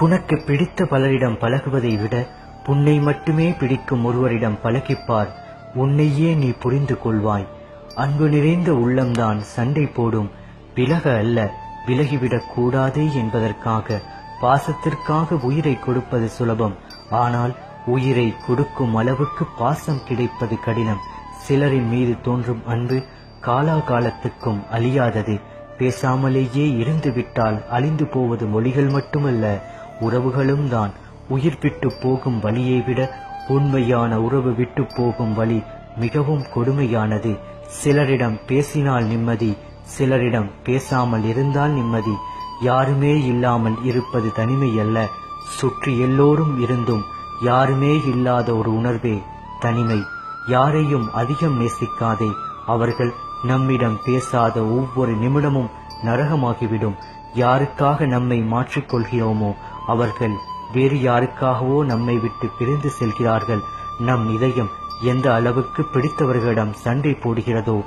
உனக்கு பிடித்த பலரிடம் பழகுவதை விட உன்னை மட்டுமே பிடிக்கும் ஒருவரிடம் பழகிப்பார். உன்னையே நீ புரிந்து கொள்வாய். அன்பு நிறைந்த உள்ளம்தான் சண்டை போடும். விலக அல்ல, விலகிவிடக் கூடாதே என்பதற்காக. பாசத்திற்காக உயிரை கொடுப்பது சுலபம். ஆனால் உயிரை கொடுக்கும் அளவுக்கு பாசம் கிடைப்பது கடினம். சிலரின் மீது தோன்றும் அன்பு காலாகாலத்துக்கும் அழியாதது. பேசாமலேயே இருந்து விட்டால் அழிந்து போவது மொழிகள் மட்டுமல்ல, உறவுகளும் தான். உயிர் விட்டு போகும் வழியை விட உண்மையான உறவு விட்டு போகும் வழி மிகவும் கொடுமையானது. சிலரிடம் பேசினால் நிம்மதி, சிலரிடம் பேசாமல் இருந்தால் நிம்மதி. யாருமே இல்லாமல் இருப்பது தனிமை அல்ல, சுற்றி எல்லோரும் இருந்தும் யாருமே இல்லாத ஒரு உணர்வே தனிமை. யாரையும் அதிகம் நேசிக்காதே. அவர்கள் நம்மிடம் பேசாத ஒவ்வொரு நிமிடமும் நரகமாகிவிடும். யாருக்காக நம்மை மாற்றிக்கொள்கிறோமோ அவர்கள் வேறு யாருக்காகவோ நம்மை விட்டு பிரிந்து செல்கிறார்கள். நம் இதயம் எந்த அளவுக்கு பிடித்தவர்களிடம் சண்டை போடுகிறதோ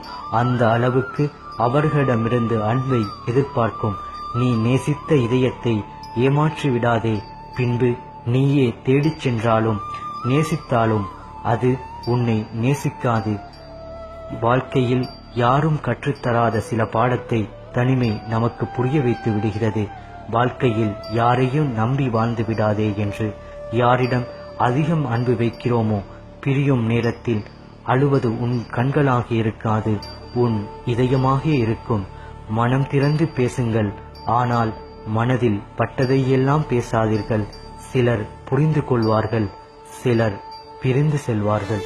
அந்த அளவுக்கு அவர்களிடமிருந்து அன்பை எதிர்பார்க்கும். நீ நேசித்த இதயத்தை ஏமாற்றி விடாதே. பின்பு நீயே தேடிச் சென்றாலும் நேசித்தாலும் அது உன்னை நேசிக்காது. வாழ்க்கையில் யாரும் கற்றுத்தராத சில பாடத்தை தனிமை நமக்கு புரிய வைத்து விடுகிறது. வாழ்க்கையில் யாரையும் நம்பி வாழ்ந்து விடாதே என்று. யாரிடம் அதிகம் அன்பு வைக்கிறோமோ பிரியும் நேரத்தில் அழுவது உன் கண்களாக இருக்காது, உன் இதயமாக இருக்கும். மனம் திறந்து பேசுங்கள், ஆனால் மனதில் பட்டதையெல்லாம் பேசாதீர்கள். சிலர் புரிந்து கொள்வார்கள், சிலர் பிரிந்து செல்வார்கள்.